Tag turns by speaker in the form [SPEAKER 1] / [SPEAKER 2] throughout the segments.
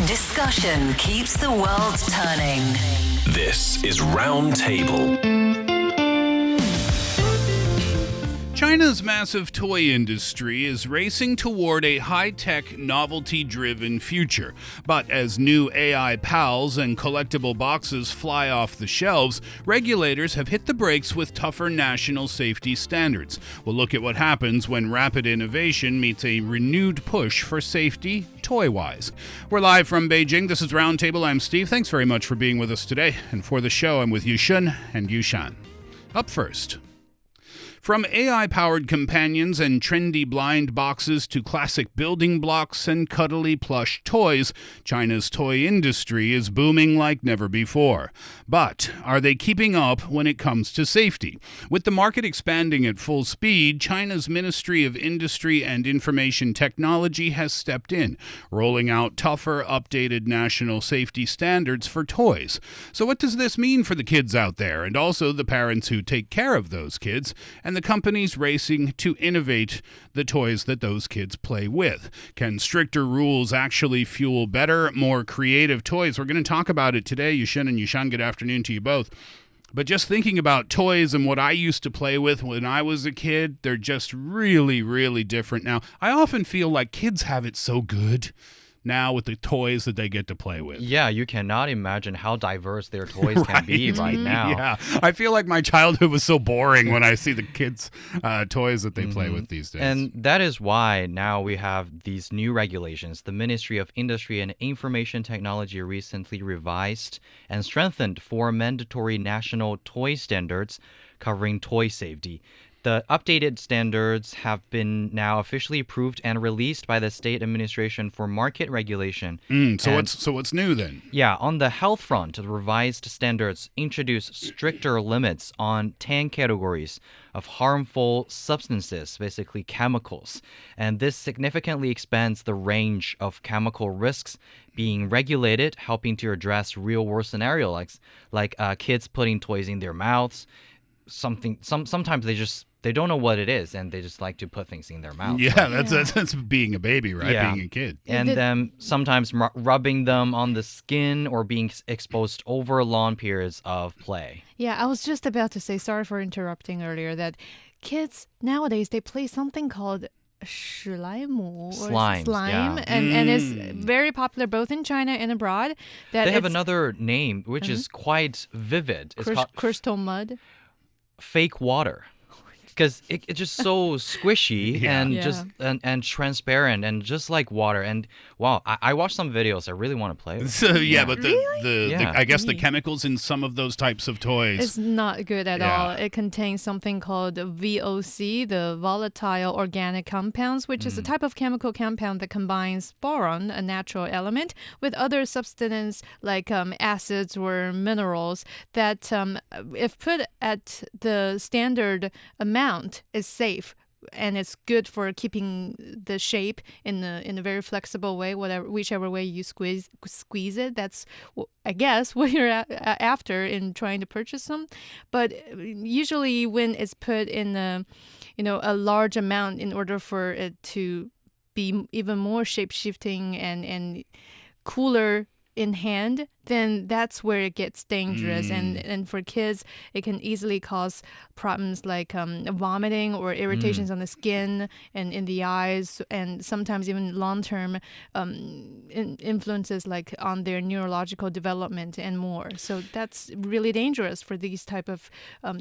[SPEAKER 1] Discussion keeps the world turning.
[SPEAKER 2] This is Roundtable.
[SPEAKER 3] China's massive toy industry is racing toward a high-tech, novelty-driven future. But as new AI pals and collectible boxes fly off the shelves, regulators have hit the brakes with tougher national safety standards. We'll look at what happens when rapid innovation meets a renewed push for safety, toy-wise. We're live from Beijing. This is Roundtable. I'm Steve. Thanks very much for being with us today. And for the show, I'm with Yushan and Yushan. Up first. From AI-powered companions and trendy blind boxes to classic building blocks and cuddly plush toys, China's toy industry is booming like never before. But are they keeping up when it comes to safety? With the market expanding at full speed, China's Ministry of Industry and Information Technology has stepped in, rolling out tougher, updated national safety standards for toys. So what does this mean for the kids out there, and also the parents who take care of those kids, and the companies racing to innovate the toys that those kids play with? Can stricter rules actually fuel better, more creative toys? We're going to talk about it today. Yushin and Yushan, good afternoon to you both. But just thinking about toys and what I used to play with when I was a kid, they're just really, really different now. I often feel like kids have it so good now with the toys that they get to play with.
[SPEAKER 4] Yeah, you cannot imagine how diverse their toys can be right now.
[SPEAKER 3] Yeah, I feel like my childhood was so boring when I see the kids' toys that they play with these days.
[SPEAKER 4] And that is why now we have these new regulations. The Ministry of Industry and Information Technology recently revised and strengthened 4 mandatory national toy standards covering toy safety. The updated standards have been now officially approved and released by the State Administration for Market Regulation.
[SPEAKER 3] So what's new then?
[SPEAKER 4] Yeah, on the health front, the revised standards introduce stricter limits on 10 categories of harmful substances, basically chemicals. And this significantly expands the range of chemical risks being regulated, helping to address real-world scenarios like kids putting toys in their mouths. Sometimes they don't know what it is, and they just like to put things in their mouth.
[SPEAKER 3] Yeah, that's being a baby, right?
[SPEAKER 4] Yeah.
[SPEAKER 3] Being a kid.
[SPEAKER 4] And then sometimes rubbing them on the skin or being exposed over long periods of play.
[SPEAKER 5] Yeah, I was just about to say, sorry for interrupting earlier, that kids nowadays, they play something called slime,
[SPEAKER 4] yeah.
[SPEAKER 5] and it's very popular both in China and abroad.
[SPEAKER 4] They have another name, which is quite vivid. It's called
[SPEAKER 5] crystal mud.
[SPEAKER 4] Fake water. Because it's just so squishy and transparent and just like water. And wow, I watched some videos. I really want to play with.
[SPEAKER 3] So but I guess the chemicals in some of those types of toys,
[SPEAKER 5] it's not good at all. It contains something called VOC, the volatile organic compounds, which is a type of chemical compound that combines boron, a natural element, with other substances like acids or minerals that, if put at the standard amount, is safe, and it's good for keeping the shape in a very flexible way, whichever way you squeeze it. That's, I guess, what you're after in trying to purchase them. But usually when it's put in a large amount, in order for it to be even more shape-shifting and cooler in hand, then that's where it gets dangerous. And for kids, it can easily cause problems like vomiting or irritations on the skin and in the eyes, and sometimes even long-term influences like on their neurological development and more. So that's really dangerous for these type of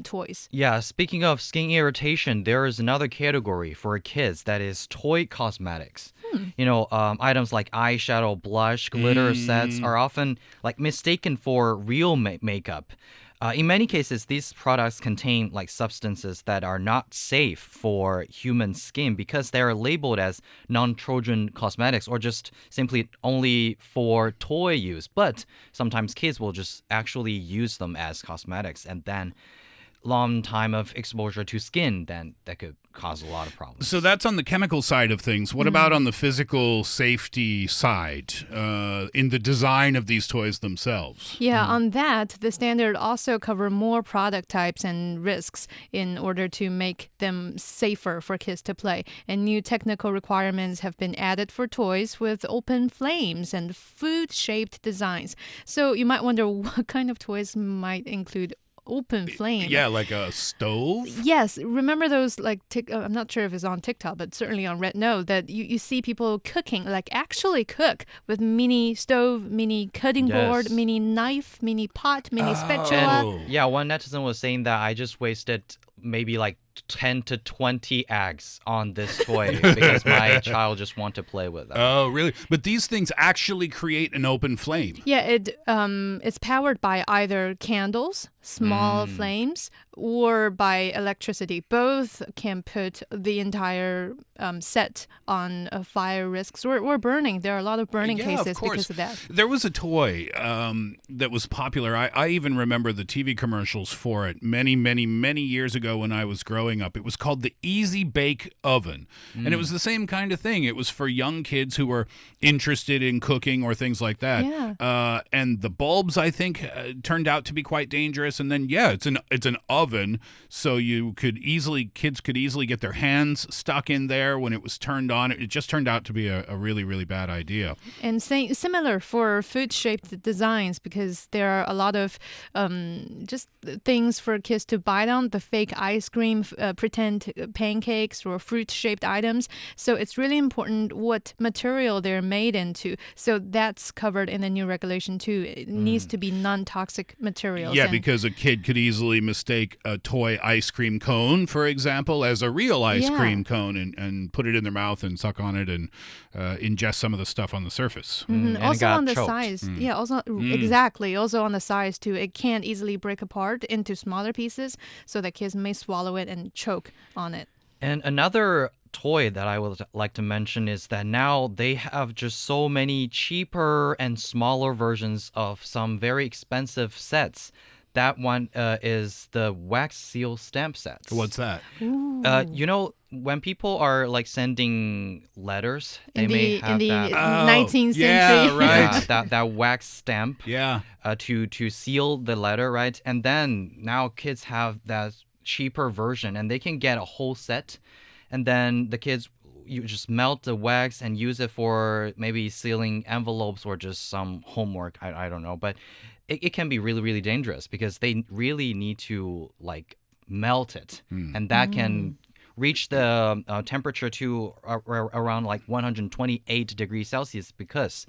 [SPEAKER 5] toys.
[SPEAKER 4] Yeah, speaking of skin irritation, there is another category for kids that is toy cosmetics. Items like eyeshadow, blush, glitter sets are often mistaken for real makeup. In many cases, these products contain substances that are not safe for human skin because they are labeled as non-Trojan cosmetics or just simply only for toy use. But sometimes kids will just actually use them as cosmetics, and then long time of exposure to skin, then that could cause a lot of problems.
[SPEAKER 3] So that's on the chemical side of things. What about on the physical safety side, in the design of these toys themselves?
[SPEAKER 5] Yeah, on that, the standard also cover more product types and risks in order to make them safer for kids to play. And new technical requirements have been added for toys with open flames and food-shaped designs. So you might wonder what kind of toys might include open flame.
[SPEAKER 3] Yeah, like a stove?
[SPEAKER 5] Yes. Remember those, like, I'm not sure if it's on TikTok, but certainly on Red Note, that you see people cooking, like actually cook with mini stove, mini cutting board, mini knife, mini pot, mini spatula.
[SPEAKER 4] And, yeah, one netizen was saying that I just wasted maybe like 10 to 20 eggs on this toy because my child just want to play with them.
[SPEAKER 3] Oh, really? But these things actually create an open flame.
[SPEAKER 5] Yeah, it's powered by either candles, small flames, or by electricity. Both can put the entire set on fire risks or burning. There are a lot of burning cases because of that.
[SPEAKER 3] There was a toy that was popular. I even remember the TV commercials for it many, many, many years ago when I was growing up. It was called the Easy Bake Oven. And it was the same kind of thing. It was for young kids who were interested in cooking or things like that.
[SPEAKER 5] Yeah.
[SPEAKER 3] And the bulbs, I think, turned out to be quite dangerous. And then, it's an oven, so kids could easily get their hands stuck in there when it was turned on. It just turned out to be a really, really bad idea.
[SPEAKER 5] And similar for food-shaped designs, because there are a lot of just things for kids to bite on, the fake ice cream, pretend pancakes or fruit-shaped items. So it's really important what material they're made into. So that's covered in the new regulation too. It needs to be non-toxic materials.
[SPEAKER 3] Yeah, because a kid could easily mistake a toy ice cream cone, for example, as a real ice cream cone and put it in their mouth and suck on it and ingest some of the stuff on the surface.
[SPEAKER 5] Also on the size. Yeah, also exactly. Also on the size too. It can't easily break apart into smaller pieces so that kids may swallow it and choke on it.
[SPEAKER 4] And another toy that I would like to mention is that now they have just so many cheaper and smaller versions of some very expensive sets. That one is the wax seal stamp sets.
[SPEAKER 3] What's that?
[SPEAKER 4] When people are like sending letters, they may have
[SPEAKER 5] in the
[SPEAKER 4] that
[SPEAKER 5] 19th century.
[SPEAKER 3] Yeah, right.
[SPEAKER 4] that wax stamp.
[SPEAKER 3] Yeah.
[SPEAKER 4] To seal the letter, right? And then now kids have that cheaper version, and they can get a whole set, and then the kids, you just melt the wax and use it for maybe sealing envelopes or just some homework. I don't know, but it can be really, really dangerous because they really need to like melt it, and that can reach the temperature to around like 128 degrees Celsius because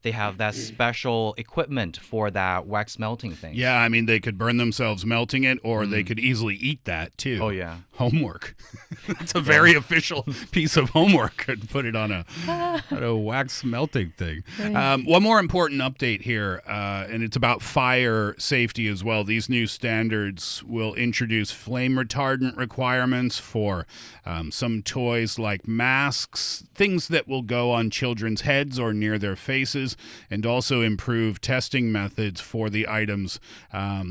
[SPEAKER 4] they have that special equipment for that wax melting thing.
[SPEAKER 3] Yeah, I mean, they could burn themselves melting it, or they could easily eat that, too.
[SPEAKER 4] Oh, yeah.
[SPEAKER 3] Homework. It's a very official piece of homework. Could put it on a wax melting thing. One more important update here, and it's about fire safety as well. These new standards will introduce flame retardant requirements for some toys like masks, things that will go on children's heads or near their faces, and also improve testing methods for the items,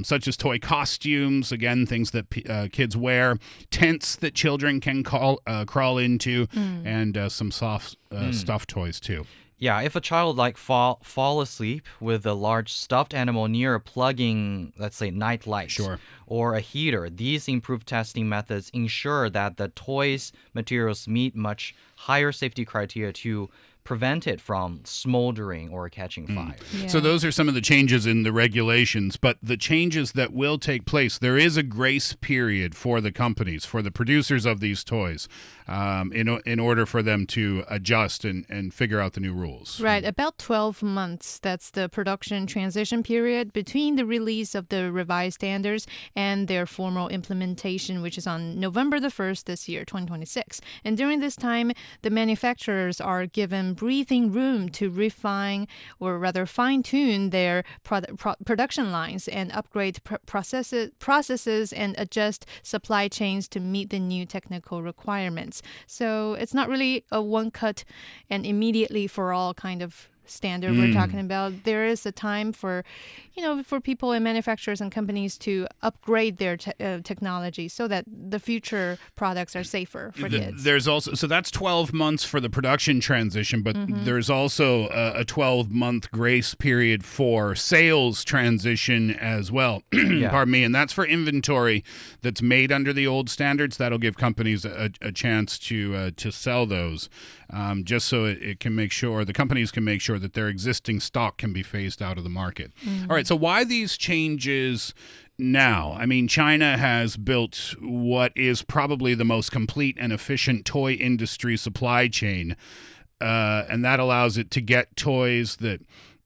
[SPEAKER 3] such as toy costumes, again, things that kids wear, tents that children can crawl into, and some soft stuffed toys too.
[SPEAKER 4] Yeah, if a child like fall asleep with a large stuffed animal near a plugging, let's say, night light or a heater, these improved testing methods ensure that the toys materials meet much higher safety criteria to prevent it from smoldering or catching fire.
[SPEAKER 5] Yeah.
[SPEAKER 3] So those are some of the changes in the regulations, but the changes that will take place, there is a grace period for the companies, for the producers of these toys, in order for them to adjust and figure out the new rules.
[SPEAKER 5] Right, about 12 months. That's the production transition period between the release of the revised standards and their formal implementation, which is on November the 1st this year, 2026. And during this time, the manufacturers are given breathing room to refine, or rather fine-tune their production lines and upgrade processes and adjust supply chains to meet the new technical requirements. So it's not really a one-cut and immediately for all kind of standard we're talking about. There is a time for, for people and manufacturers and companies to upgrade their technology so that the future products are safer for kids.
[SPEAKER 3] There's also, so that's 12 months for the production transition, but there's also a 12-month grace period for sales transition as well. Pardon me. And that's for inventory that's made under the old standards. That'll give companies a chance to sell those, just so it can make sure, the companies can make sure that their existing stock can be phased out of the market. All right, so why these changes now? I mean, China has built what is probably the most complete and efficient toy industry supply chain, and that allows it to get toys that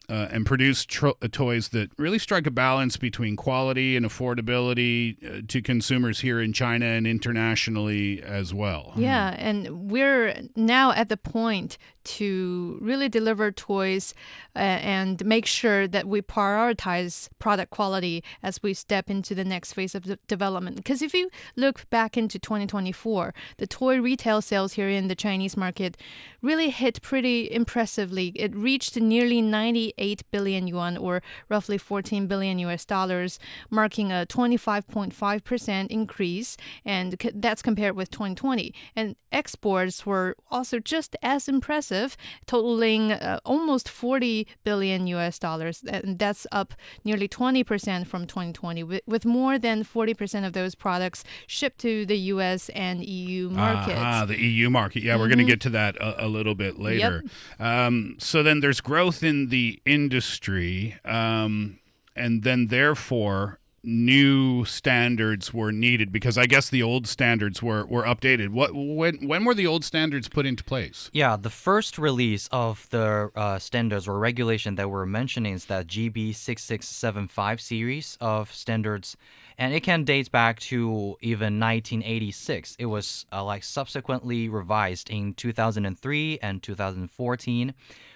[SPEAKER 3] and produce toys that really strike a balance between quality and affordability to consumers here in China and internationally as well.
[SPEAKER 5] Yeah, and we're now at the point to really deliver toys and make sure that we prioritize product quality as we step into the next phase of development. Because if you look back into 2024, the toy retail sales here in the Chinese market really hit pretty impressively. It reached nearly 98 billion yuan, or roughly 14 billion US dollars, marking a 25.5% increase, and that's compared with 2020. And exports were also just as impressive, totaling almost 40 billion US dollars, and that's up nearly 20% from 2020, with more than 40% of those products shipped to the US and EU markets.
[SPEAKER 3] The EU market. Yeah, we're going to get to that a little bit later. So then there's growth in the industry, and then therefore new standards were needed, because I guess the old standards were updated. When were the old standards put into place?
[SPEAKER 4] Yeah, the first release of the standards or regulation that we're mentioning is that GB 6675 series of standards, and it can date back to even 1986. It was subsequently revised in 2003 and 2014.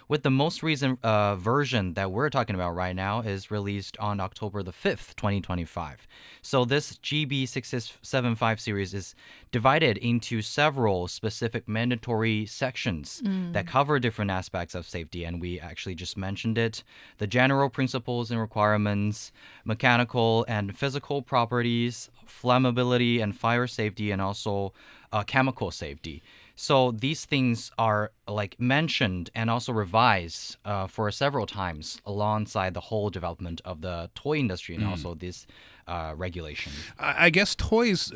[SPEAKER 4] With the most recent version that we're talking about right now is released on October the 5th, 2025. So this GB 675 series is divided into several specific mandatory sections that cover different aspects of safety. And we actually just mentioned it. The general principles and requirements, mechanical and physical properties, flammability and fire safety, and also chemical safety. So these things are mentioned and also revised for several times alongside the whole development of the toy industry and also this regulation.
[SPEAKER 3] I guess toys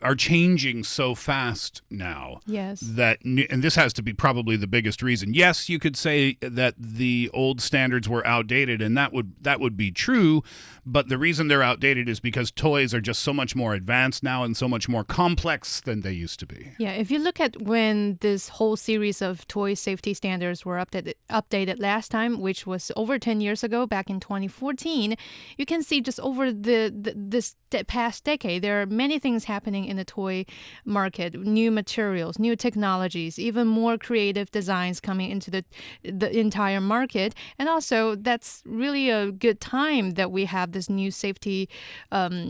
[SPEAKER 3] are changing so fast now.
[SPEAKER 5] Yes.
[SPEAKER 3] And this has to be probably the biggest reason. Yes, you could say that the old standards were outdated, and that would be true, but the reason they're outdated is because toys are just so much more advanced now and so much more complex than they used to be.
[SPEAKER 5] Yeah, if you look at when this whole series of toy safety standards were updated last time, which was over 10 years ago, back in 2014, you can see just over this past decade, there are many things happening in the toy market, new materials, new technologies, even more creative designs coming into the entire market. And also, that's really a good time that we have this new safety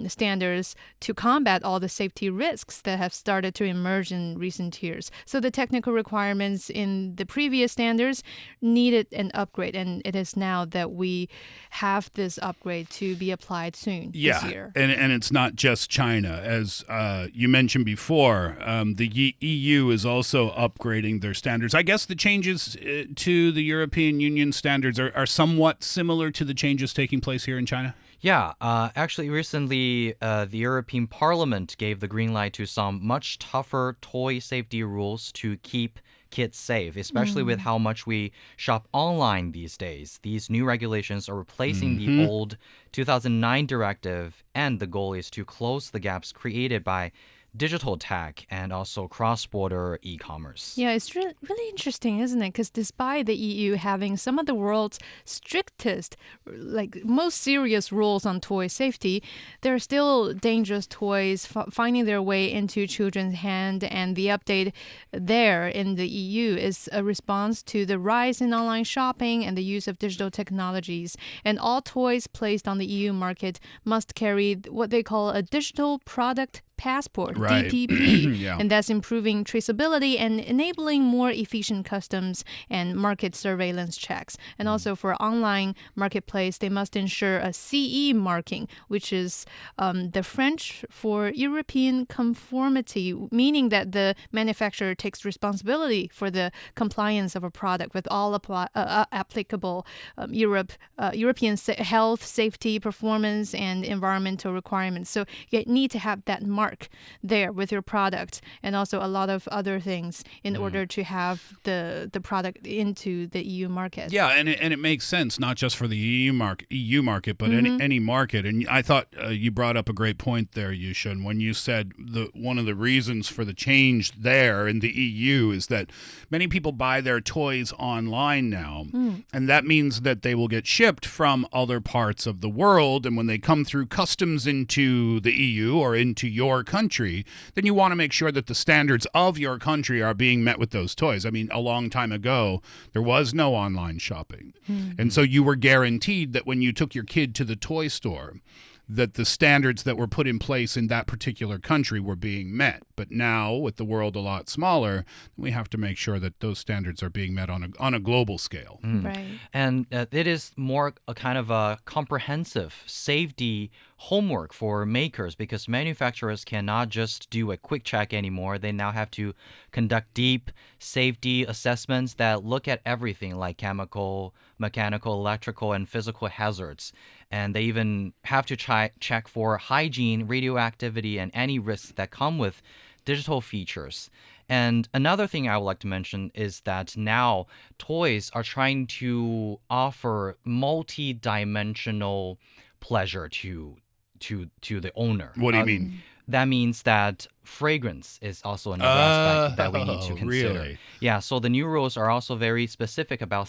[SPEAKER 5] standards to combat all the safety risks that have started to emerge in recent years. So the technical requirements in the previous standards needed an upgrade, and it is now that we have this upgrade to be applied soon this year.
[SPEAKER 3] And it's not just China. As you mentioned before, the EU is also upgrading their standards. I guess the changes to the European Union standards are somewhat similar to the changes taking place here in China?
[SPEAKER 4] Yeah, actually recently the European Parliament gave the green light to some much tougher toy safety rules to keep kids safe, especially with how much we shop online these days. These new regulations are replacing the old 2009 directive, and the goal is to close the gaps created by digital tech and also cross-border e-commerce.
[SPEAKER 5] Yeah, it's really interesting, isn't it? Because despite the EU having some of the world's strictest, most serious rules on toy safety, there are still dangerous toys finding their way into children's hand, and the update there in the EU is a response to the rise in online shopping and the use of digital technologies. And all toys placed on the EU market must carry what they call a digital product passport,
[SPEAKER 3] Right.
[SPEAKER 5] DPP,
[SPEAKER 3] Yeah.
[SPEAKER 5] and that's improving traceability and enabling more efficient customs and market surveillance checks. And also for online marketplace, they must ensure a CE marking, which is the French for European conformity, meaning that the manufacturer takes responsibility for the compliance of a product with all applicable European health, safety, performance, and environmental requirements. So you need to have that mark there with your product, and also a lot of other things in order to have the product into the EU market.
[SPEAKER 3] Yeah, and it makes sense, not just for the EU market, but any market. And I thought you brought up a great point there, Yushan, when you said one of the reasons for the change there in the EU is that many people buy their toys online now, and that means that they will get shipped from other parts of the world, and when they come through customs into the EU or into your country, then you want to make sure that the standards of your country are being met with those toys. I mean, a long time ago, there was no online shopping. And so you were guaranteed that when you took your kid to the toy store, that the standards that were put in place in that particular country were being met. But now, with the world a lot smaller, we have to make sure that those standards are being met on a global scale.
[SPEAKER 5] Right.
[SPEAKER 4] And it is more a kind of a comprehensive safety homework for makers, because manufacturers cannot just do a quick check anymore. They now have to conduct deep safety assessments that look at everything like chemical, mechanical, electrical, and physical hazards. And they even have to check for hygiene, radioactivity, and any risks that come with digital features. And another thing I would like to mention is that now toys are trying to offer multi-dimensional pleasure to the owner.
[SPEAKER 3] What do you mean?
[SPEAKER 4] That means that fragrance is also another aspect that we need to consider.
[SPEAKER 3] Really?
[SPEAKER 4] Yeah, so the new rules are also very specific about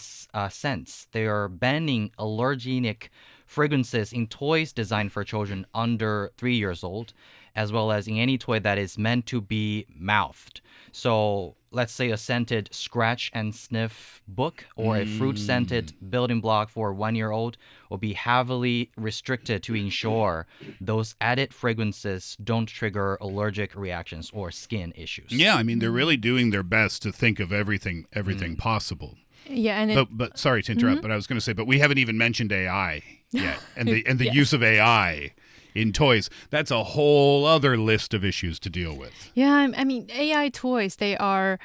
[SPEAKER 4] scents. They are banning allergenic fragrances in toys designed for children under 3 years old, as well as in any toy that is meant to be mouthed. So let's say a scented scratch and sniff book or a fruit scented building block for a 1-year-old will be heavily restricted to ensure those added fragrances don't trigger allergic reactions or skin issues.
[SPEAKER 3] Yeah, I mean, they're really doing their best to think of everything possible.
[SPEAKER 5] Yeah, and
[SPEAKER 3] But sorry to interrupt, but I was going to say, but we haven't even mentioned AI yet, and the use of AI in toys. That's a whole other list of issues to deal with.
[SPEAKER 5] yeah, I mean, AI toys, they are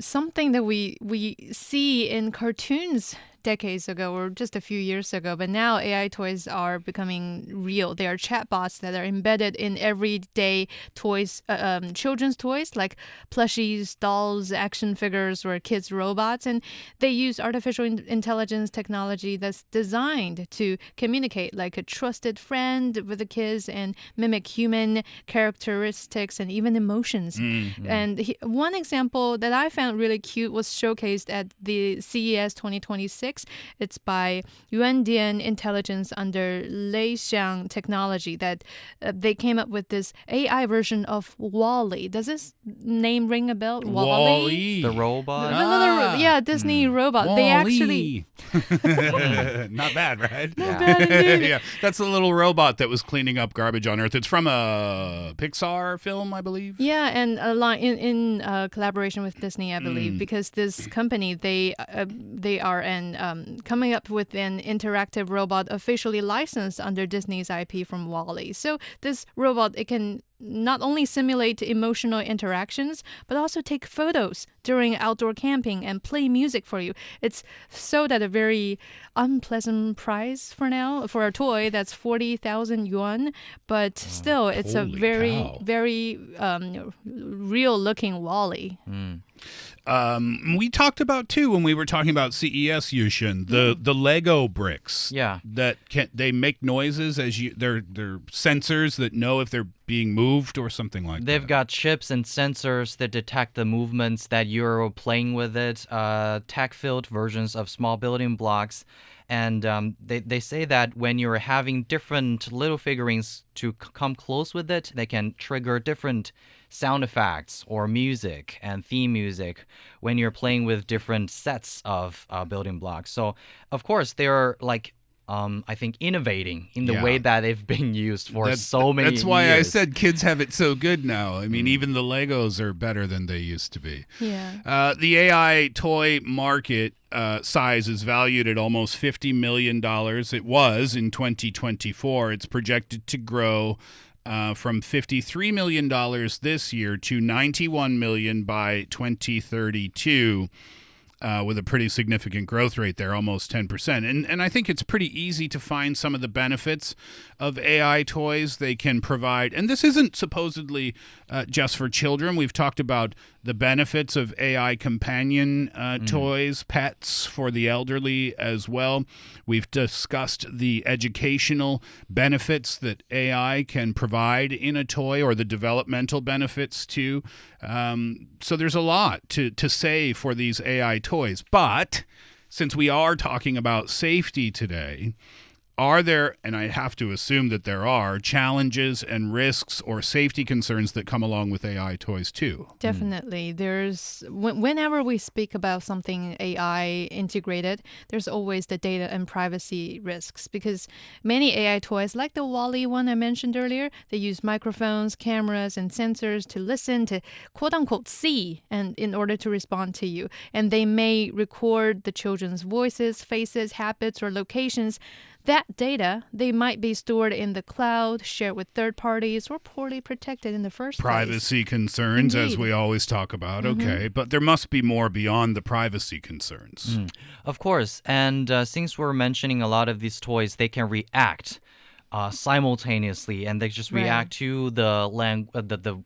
[SPEAKER 5] something that we see in cartoons decades ago or just a few years ago, but now AI toys are becoming real. They are chatbots that are embedded in everyday toys, children's toys like plushies, dolls, action figures, or kids' robots, and they use artificial intelligence technology that's designed to communicate like a trusted friend with the kids and mimic human characteristics and even emotions. And one example that I found really cute was showcased at the CES 2026. It's by Yuandian Intelligence under Leixiang Technology that they came up with this AI version of Wall-E. Does this name ring a bell?
[SPEAKER 3] Wall-E.
[SPEAKER 4] The robot?
[SPEAKER 5] Another Disney robot. They actually...
[SPEAKER 3] Not bad, right?
[SPEAKER 5] Not bad indeed.
[SPEAKER 3] Yeah, that's the little robot that was cleaning up garbage on Earth. It's from a Pixar film, I believe.
[SPEAKER 5] Yeah, and in collaboration with Disney, I believe, because this company, they are coming up with an interactive robot officially licensed under Disney's IP from Wall-E. So this robot, it can not only simulate emotional interactions, but also take photos during outdoor camping and play music for you. It's sold at a very unpleasant price for now for a toy that's 40,000 yuan, but still it's a
[SPEAKER 3] Holy
[SPEAKER 5] very real-looking Wall-E.
[SPEAKER 3] We talked about too when we were talking about CES, Yushin, the Lego bricks.
[SPEAKER 4] Yeah.
[SPEAKER 3] That they make noises as they're sensors that know if they're being moved or something like that.
[SPEAKER 4] They've got chips and sensors that detect the movements that you're playing with it, tech-filled versions of small building blocks. And they say that when you're having different little figurines to come close with it, they can trigger different sound effects or music and theme music when you're playing with different sets of building blocks. So, of course, they're like I think, innovating in the way that they've been used for so many years.
[SPEAKER 3] That's why I said kids have it so good now. I mean, even the Legos are better than they used to be.
[SPEAKER 5] Yeah.
[SPEAKER 3] The AI toy market size is valued at almost $50 million. It was in 2024. It's projected to grow from $53 million this year to $91 million by 2032. With a pretty significant growth rate there, almost 10%. And I think it's pretty easy to find some of the benefits of AI toys they can provide. And this isn't supposedly just for children. We've talked about the benefits of AI companion toys, pets for the elderly as well. We've discussed the educational benefits that AI can provide in a toy, or the developmental benefits too. So there's a lot to say for these AI toys. But since we are talking about safety today, are there, and I have to assume that there are, challenges and risks or safety concerns that come along with AI toys too?
[SPEAKER 5] Definitely. There's, whenever we speak about something AI integrated, there's always the data and privacy risks, because many AI toys, like the Wall-E one I mentioned earlier, they use microphones, cameras, and sensors to listen, to quote-unquote see, and in order to respond to you. And they may record the children's voices, faces, habits, or locations. That data, they might be stored in the cloud, shared with third parties, or poorly protected in the first place.
[SPEAKER 3] Privacy concerns,
[SPEAKER 5] Indeed.
[SPEAKER 3] as we always talk about. Okay, but there must be more beyond the privacy concerns.
[SPEAKER 4] Of course. And since we're mentioning a lot of these toys, they can react simultaneously, and they just react to the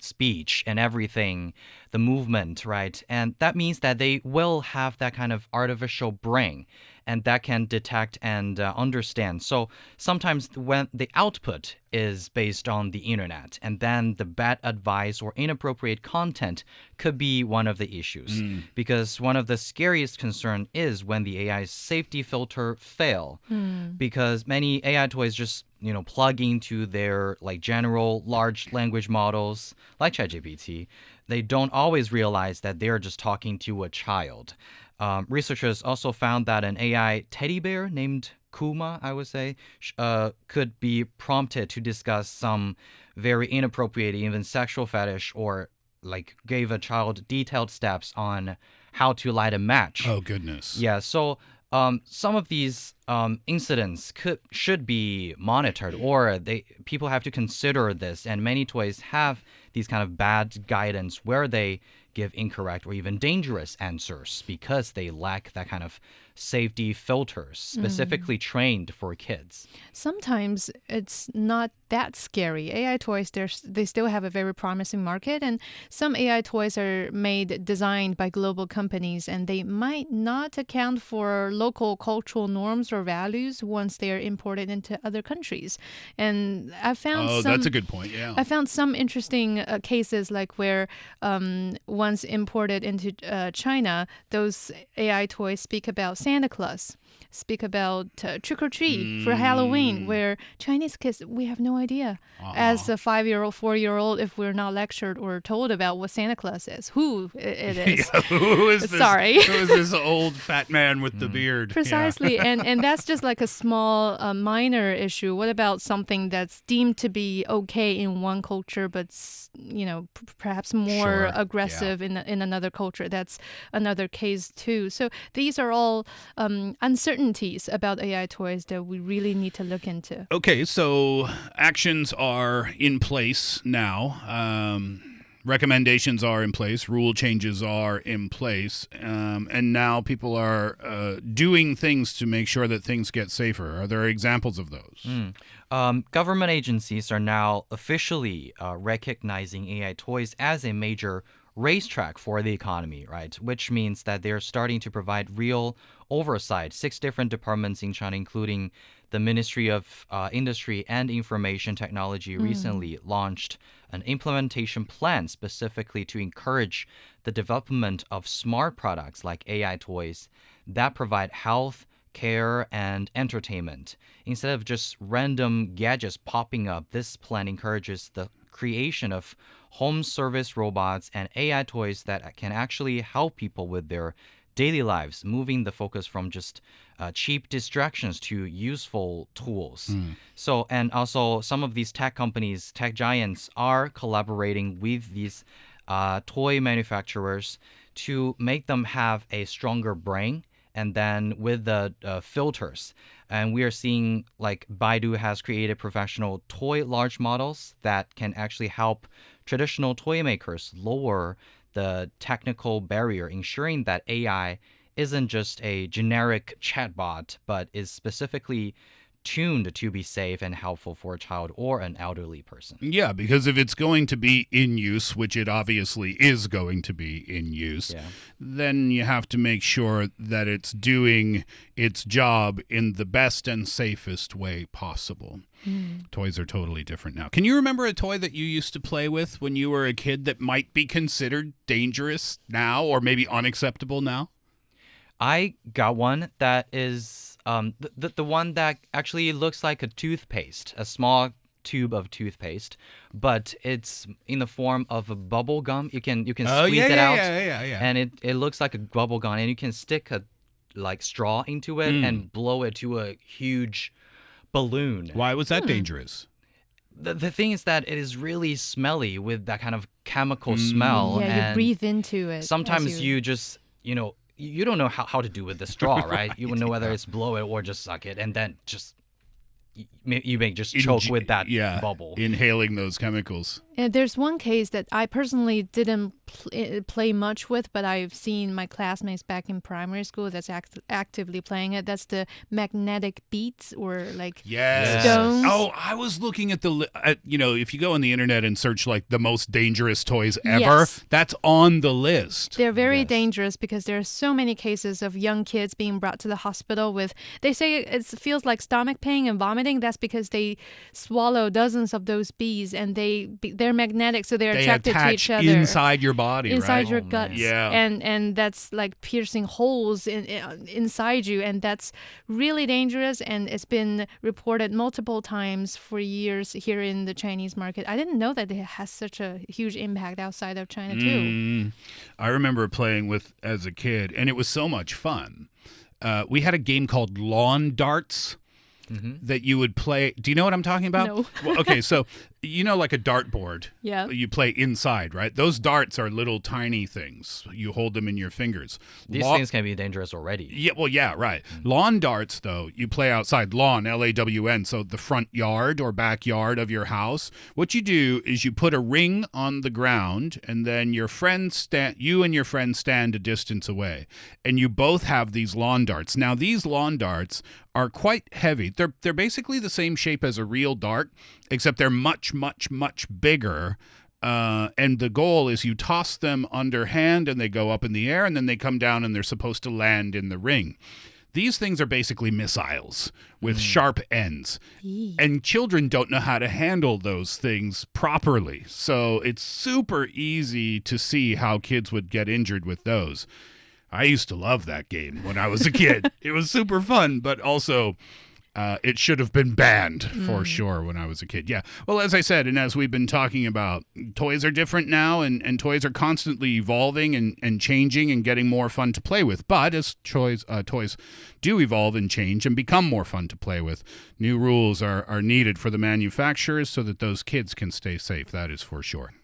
[SPEAKER 4] speech and everything, the movement, right? And that means that they will have that kind of artificial brain, and that can detect and understand. So sometimes when the output is based on the internet, and then the bad advice or inappropriate content could be one of the issues. Because one of the scariest concern is when the AI's safety filter fail. Because many AI toys just plug into their general large language models like ChatGPT. They don't always realize that they're just talking to a child. Researchers also found that an AI teddy bear named Kuma, I would say, could be prompted to discuss some very inappropriate, even sexual fetish, or gave a child detailed steps on how to light a match.
[SPEAKER 3] Oh, goodness.
[SPEAKER 4] Yeah, so some of these incidents should be monitored, or people have to consider this, and many toys have these kind of bad guidance where they give incorrect or even dangerous answers because they lack that kind of safety filters specifically trained for kids.
[SPEAKER 5] Sometimes it's not that scary. AI toys, they still have a very promising market, and some AI toys are designed by global companies, and they might not account for local cultural norms or values once they are imported into other countries. And I found
[SPEAKER 3] that's a good point, yeah.
[SPEAKER 5] I found some interesting cases where once imported into China, those AI toys speak about Santa Claus, speak about trick or treat for Halloween, where Chinese kids, we have no idea as a 5-year-old, 4-year-old, if we're not lectured or told about what Santa Claus is, who it is.
[SPEAKER 3] Yeah, who is this?
[SPEAKER 5] Sorry.
[SPEAKER 3] Who is this old fat man with the beard?
[SPEAKER 5] Precisely.
[SPEAKER 3] Yeah.
[SPEAKER 5] and that's just a small minor issue. What about something that's deemed to be okay in one culture, but perhaps more aggressive in another culture? That's another case too. So these are all uncertainties about AI toys that we really need to look into.
[SPEAKER 3] Okay, so actions are in place now. Recommendations are in place. Rule changes are in place. And now people are doing things to make sure that things get safer. Are there examples of those?
[SPEAKER 4] Government agencies are now officially recognizing AI toys as a major racetrack for the economy, right? Which means that they're starting to provide real oversight. 6 different departments in China, including the Ministry of Industry and Information Technology, recently launched an implementation plan specifically to encourage the development of smart products like AI toys that provide health, care, and entertainment. Instead of just random gadgets popping up, this plan encourages the creation of home service robots and AI toys that can actually help people with their daily lives, moving the focus from just cheap distractions to useful tools. So, and also some of these tech companies, tech giants, are collaborating with these toy manufacturers to make them have a stronger brain, and then with the filters. And we are seeing like Baidu has created professional toy large models that can actually help traditional toy makers lower the technical barrier, ensuring that AI isn't just a generic chatbot, but is specifically tuned to be safe and helpful for a child or an elderly person.
[SPEAKER 3] Yeah, because if it's going to be in use, which it obviously is going to be in use, then you have to make sure that it's doing its job in the best and safest way possible. Toys are totally different now. Can you remember a toy that you used to play with when you were a kid that might be considered dangerous now or maybe unacceptable now?
[SPEAKER 4] I got one that is the one that actually looks like a toothpaste, a small tube of toothpaste, but it's in the form of a bubble gum. You can squeeze it out, and it looks like a bubble gum, and you can stick a like straw into it and blow it to a huge balloon.
[SPEAKER 3] Why was that dangerous?
[SPEAKER 4] The thing is that it is really smelly with that kind of chemical smell.
[SPEAKER 5] Yeah,
[SPEAKER 4] and
[SPEAKER 5] you breathe into it.
[SPEAKER 4] Sometimes you just, you don't know how to do with the straw, right? You wouldn't know whether it's blow it or just suck it, and then just you may just choke with that bubble.
[SPEAKER 3] Inhaling those chemicals.
[SPEAKER 5] And there's one case that I personally didn't play much with, but I've seen my classmates back in primary school that's actively playing it. That's the magnetic beads or like stones.
[SPEAKER 3] Oh, I was looking at if you go on the internet and search like the most dangerous toys ever, that's on the list.
[SPEAKER 5] They're very dangerous because there are so many cases of young kids being brought to the hospital with, they say it feels like stomach pain and vomiting. That's because they swallow dozens of those bees and they're magnetic, so they're attracted to each other
[SPEAKER 3] inside your body,
[SPEAKER 5] inside your guts.
[SPEAKER 3] Yeah,
[SPEAKER 5] and that's like piercing holes inside you, and that's really dangerous. And it's been reported multiple times for years here in the Chinese market. I didn't know that it has such a huge impact outside of China too.
[SPEAKER 3] I remember playing with as a kid, and it was so much fun. We had a game called lawn darts. That you would play. Do you know what I'm talking about?
[SPEAKER 5] No.
[SPEAKER 3] Well, okay, so like a dartboard.
[SPEAKER 5] Yeah.
[SPEAKER 3] You play inside, right? Those darts are little tiny things. You hold them in your fingers.
[SPEAKER 4] These things can be dangerous already.
[SPEAKER 3] Yeah, well, yeah, right. Lawn darts, though, you play outside. Lawn, L-A-W-N, so the front yard or backyard of your house. What you do is you put a ring on the ground, and then you and your friend stand a distance away, and you both have these lawn darts. Now, these lawn darts are quite heavy. They're basically the same shape as a real dart, except they're much, much, much bigger. And the goal is you toss them underhand and they go up in the air and then they come down and they're supposed to land in the ring. These things are basically missiles with sharp ends. And children don't know how to handle those things properly. So it's super easy to see how kids would get injured with those. I used to love that game when I was a kid. It was super fun, but also it should have been banned for sure when I was a kid. Yeah. Well, as I said, and as we've been talking about, toys are different now, and toys are constantly evolving and changing and getting more fun to play with. But as toys do evolve and change and become more fun to play with, new rules are needed for the manufacturers so that those kids can stay safe. That is for sure.